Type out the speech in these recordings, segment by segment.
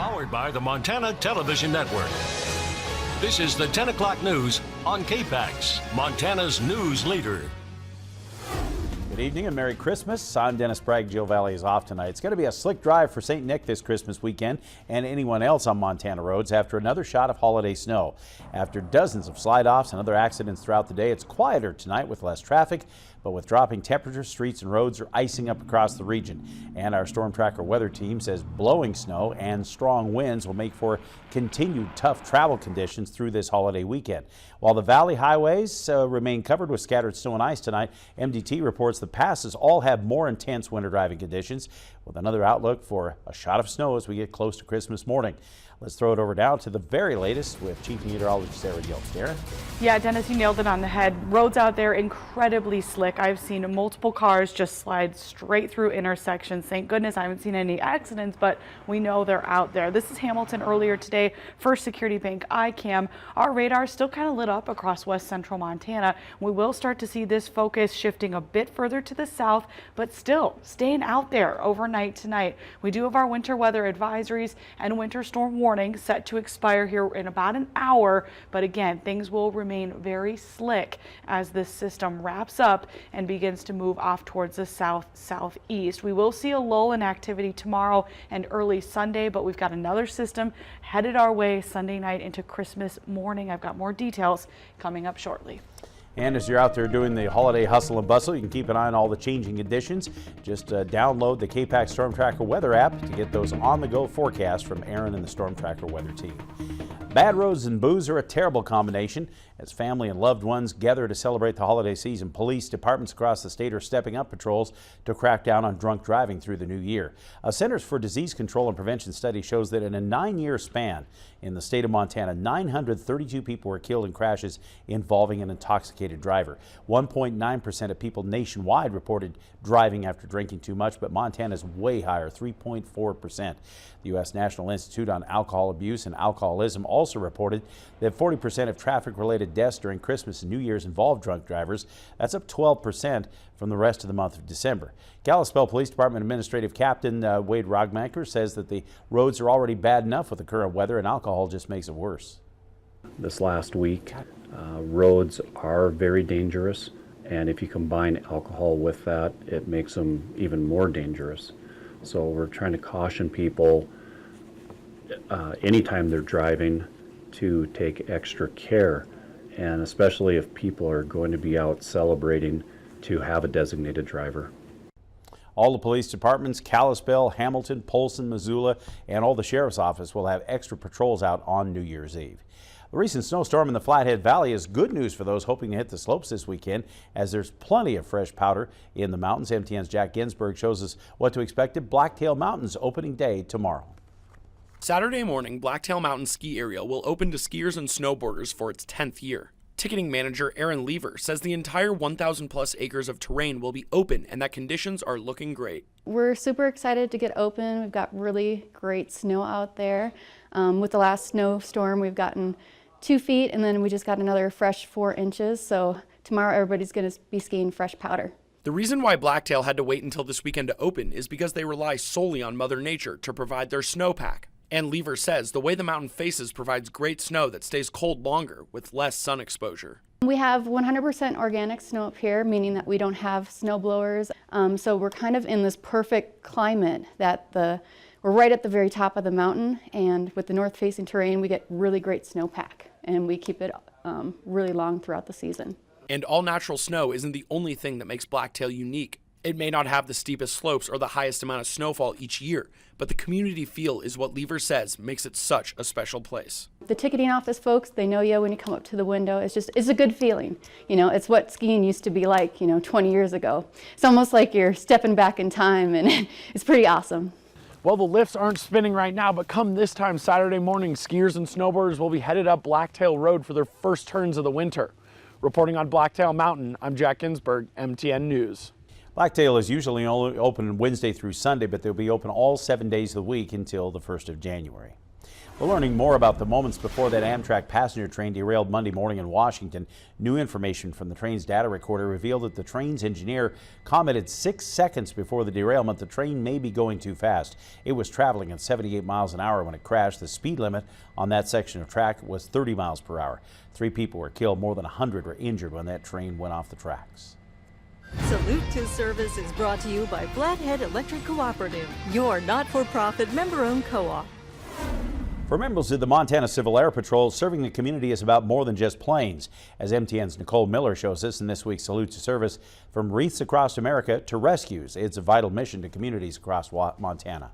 Powered by the Montana Television Network. This is the 10 o'clock news on KPAX, Montana's news leader. Good evening and Merry Christmas. I'm Dennis Bragg. Jill Valley is off tonight. It's going to be a slick drive for St. Nick this Christmas weekend and anyone else on Montana roads after another shot of holiday snow. After dozens of slide-offs and other accidents throughout the day, it's quieter tonight with less traffic, but with dropping temperatures, streets and roads are icing up across the region. And our Storm Tracker weather team says blowing snow and strong winds will make for continued tough travel conditions through this holiday weekend. While the valley highways remain covered with scattered snow and ice tonight, MDT reports the passes all have more intense winter driving conditions, with another outlook for a shot of snow as we get close to Christmas morning. Let's throw it over now to the very latest with Chief Meteorologist Sarah Giltz. Darren? Yeah, Dennis, you nailed it on the head. Roads out there incredibly slick. I've seen multiple cars just slide straight through intersections. Thank goodness I haven't seen any accidents, but we know they're out there. This is Hamilton earlier today. First Security Bank ICAM. Our radar still kind of lit up across west central Montana. We will start to see this focus shifting a bit further to the south, but still staying out there overnight tonight. We do have our winter weather advisories and winter storm warning set to expire here in about an hour, but again, things will remain very slick as this system wraps up and begins to move off towards the southeast. We will see a lull in activity tomorrow and early Sunday, but we've got another system headed our way Sunday night into Christmas morning. I've got more details coming up shortly. And as you're out there doing the holiday hustle and bustle, you can keep an eye on all the changing conditions. Just download the KPAX Storm Tracker weather app to get those on-the-go forecasts from Aaron and the Storm Tracker weather team. Bad roads and booze are a terrible combination. As family and loved ones gather to celebrate the holiday season, police departments across the state are stepping up patrols to crack down on drunk driving through the new year. A Centers for Disease Control and Prevention study shows that in a 9-year span in the state of Montana, 932 people were killed in crashes involving an intoxicated driver. 1.9% of people nationwide reported driving after drinking too much, but Montana is way higher, 3.4%. The U.S. National Institute on Alcohol Abuse and Alcoholism also reported that 40% of traffic-related deaths during Christmas and New Year's involved drunk drivers. That's up 12% from the rest of the month of December. Kalispell Police Department Administrative Captain Wade Rogmacher says that the roads are already bad enough with the current weather, and alcohol just makes it worse. This last week, roads are very dangerous, and if you combine alcohol with that, it makes them even more dangerous. So we're trying to caution people anytime they're driving to take extra care, and especially if people are going to be out celebrating, to have a designated driver. All the police departments, Kalispell, Hamilton, Polson, Missoula, and all the sheriff's office will have extra patrols out on New Year's Eve. The recent snowstorm in the Flathead Valley is good news for those hoping to hit the slopes this weekend, as there's plenty of fresh powder in the mountains. MTN's Jack Ginsburg shows us what to expect at Blacktail Mountain's opening day tomorrow. Saturday morning, Blacktail Mountain Ski Area will open to skiers and snowboarders for its 10th year. Ticketing manager Aaron Lever says the entire 1,000-plus acres of terrain will be open and that conditions are looking great. We're super excited to get open. We've got really great snow out there. With the last snowstorm, we've gotten 2 feet, and then we just got another fresh 4 inches. So tomorrow, everybody's going to be skiing fresh powder. The reason why Blacktail had to wait until this weekend to open is because they rely solely on Mother Nature to provide their snowpack. And Lever says the way the mountain faces provides great snow that stays cold longer with less sun exposure. We have 100% organic snow up here, meaning that we don't have snow blowers. So we're kind of in this perfect climate that we're right at the very top of the mountain, and with the north-facing terrain, we get really great snowpack, and we keep it really long throughout the season. And all-natural snow isn't the only thing that makes Blacktail unique. It may not have the steepest slopes or the highest amount of snowfall each year, but the community feel is what Lever says makes it such a special place. The ticketing office folks, they know you when you come up to the window. It's a good feeling. You know, it's what skiing used to be like, 20 years ago. It's almost like you're stepping back in time, and it's pretty awesome. Well, the lifts aren't spinning right now, but come this time Saturday morning, skiers and snowboarders will be headed up Blacktail Road for their first turns of the winter. Reporting on Blacktail Mountain, I'm Jack Ginsburg, MTN News. Blacktail is usually only open Wednesday through Sunday, but they'll be open all 7 days of the week until the 1st of January. We're learning more about the moments before that Amtrak passenger train derailed Monday morning in Washington. New information from the train's data recorder revealed that the train's engineer commented 6 seconds before the derailment the train may be going too fast. It was traveling at 78 miles an hour when it crashed. The speed limit on that section of track was 30 miles per hour. 3 people were killed. More than 100 were injured when that train went off the tracks. Salute to Service is brought to you by Flathead Electric Cooperative, your not-for-profit member-owned co-op. For members of the Montana Civil Air Patrol, serving the community is about more than just planes. As MTN's Nicole Miller shows us in this week's Salute to Service, from wreaths across America to rescues, it's a vital mission to communities across Montana.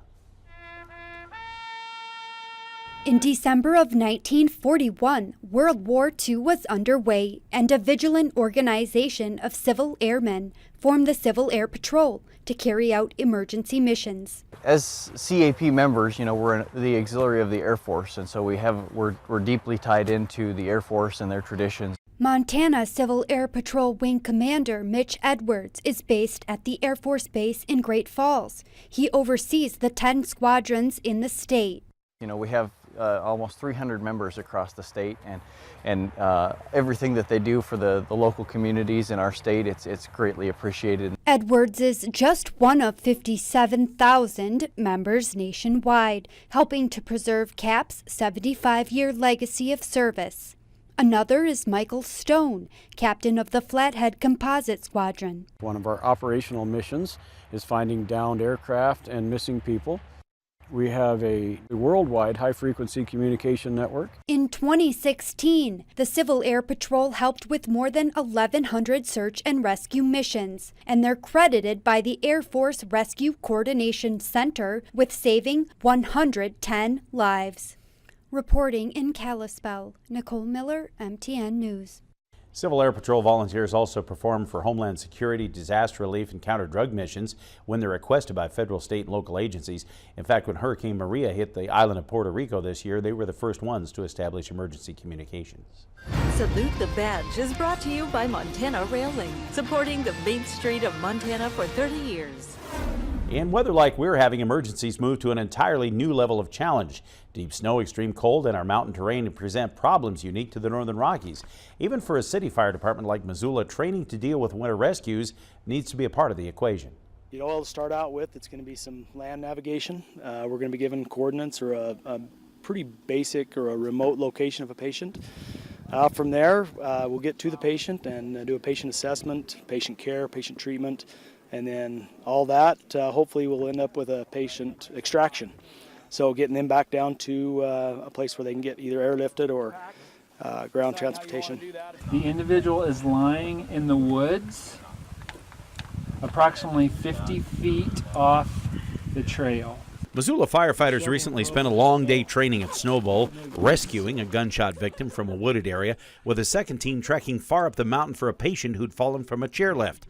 In December of 1941, World War II was underway, and a vigilant organization of civil airmen formed the Civil Air Patrol to carry out emergency missions. As CAP members, we're in the auxiliary of the Air Force, and so we're deeply tied into the Air Force and their traditions. Montana Civil Air Patrol Wing Commander Mitch Edwards is based at the Air Force Base in Great Falls. He oversees the 10 squadrons in the state. We have almost 300 members across the state, and everything that they do for the local communities in our state, it's greatly appreciated. Edwards is just one of 57,000 members nationwide, helping to preserve CAP's 75-year legacy of service. Another is Michael Stone, captain of the Flathead Composite Squadron. One of our operational missions is finding downed aircraft and missing people. We have a worldwide high-frequency communication network. In 2016, the Civil Air Patrol helped with more than 1,100 search and rescue missions, and they're credited by the Air Force Rescue Coordination Center with saving 110 lives. Reporting in Kalispell, Nicole Miller, MTN News. Civil Air Patrol volunteers also perform for Homeland Security, disaster relief, and counter-drug missions when they're requested by federal, state, and local agencies. In fact, when Hurricane Maria hit the island of Puerto Rico this year, they were the first ones to establish emergency communications. Salute the Badge is brought to you by Montana Railing, supporting the Main Street of Montana for 30 years. In weather like we're having, emergencies move to an entirely new level of challenge. Deep snow, extreme cold, and our mountain terrain present problems unique to the Northern Rockies. Even for a city fire department like Missoula, training to deal with winter rescues needs to be a part of the equation. I'll start out with, it's going to be some land navigation. We're going to be given coordinates or a pretty basic or a remote location of a patient. From there, we'll get to the patient and do a patient assessment, patient care, patient treatment, and then all that hopefully will end up with a patient extraction. So getting them back down to a place where they can get either airlifted or ground transportation. The individual is lying in the woods, approximately 50 feet off the trail. Missoula firefighters recently spent a long day training at Snowbowl, rescuing a gunshot victim from a wooded area, with a second team trekking far up the mountain for a patient who'd fallen from a chairlift.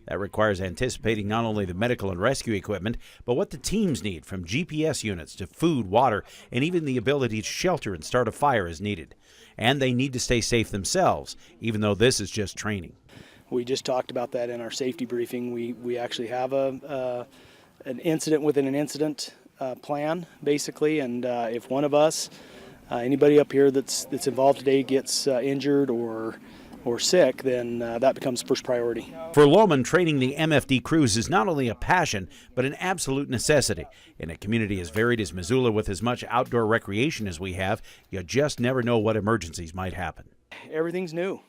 That requires anticipating not only the medical and rescue equipment, but what the teams need, from GPS units to food, water, and even the ability to shelter and start a fire as needed. And they need to stay safe themselves, even though this is just training. We just talked about that in our safety briefing. We actually have an incident within an incident plan, basically, and if one of us, anybody up here that's involved today gets injured or sick, then that becomes first priority. For Lohman, training the MFD crews is not only a passion, but an absolute necessity. In a community as varied as Missoula, with as much outdoor recreation as we have, you just never know what emergencies might happen. Everything's new,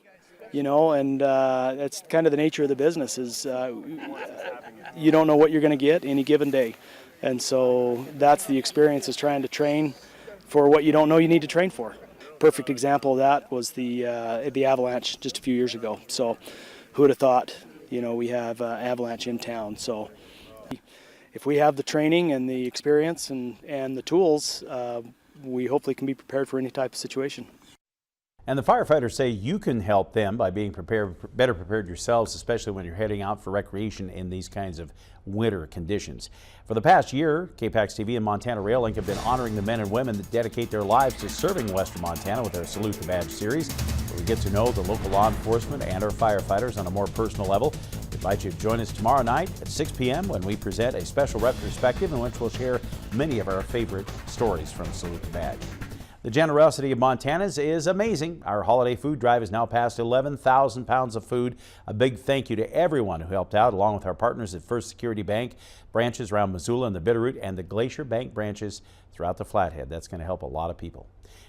and that's kind of the nature of the business is you don't know what you're going to get any given day. And so that's the experience, is trying to train for what you don't know you need to train for. Perfect example of that was the avalanche just a few years ago. So who would have thought, we have avalanche in town. So if we have the training and the experience and the tools, we hopefully can be prepared for any type of situation. And the firefighters say you can help them by being better prepared yourselves, especially when you're heading out for recreation in these kinds of winter conditions. For the past year, KPAX-TV and Montana Rail Link have been honoring the men and women that dedicate their lives to serving Western Montana with our Salute the Badge series, where we get to know the local law enforcement and our firefighters on a more personal level. We invite you to join us tomorrow night at 6 p.m. when we present a special retrospective in which we'll share many of our favorite stories from Salute the Badge. The generosity of Montanans is amazing. Our holiday food drive has now passed 11,000 pounds of food. A big thank you to everyone who helped out, along with our partners at First Security Bank, branches around Missoula and the Bitterroot, and the Glacier Bank branches throughout the Flathead. That's going to help a lot of people.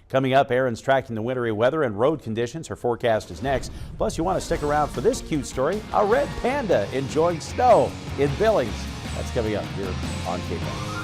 Coming up, Erin's tracking the wintry weather and road conditions. Her forecast is next. Plus, you want to stick around for this cute story, a red panda enjoying snow in Billings. That's coming up here on KPAX.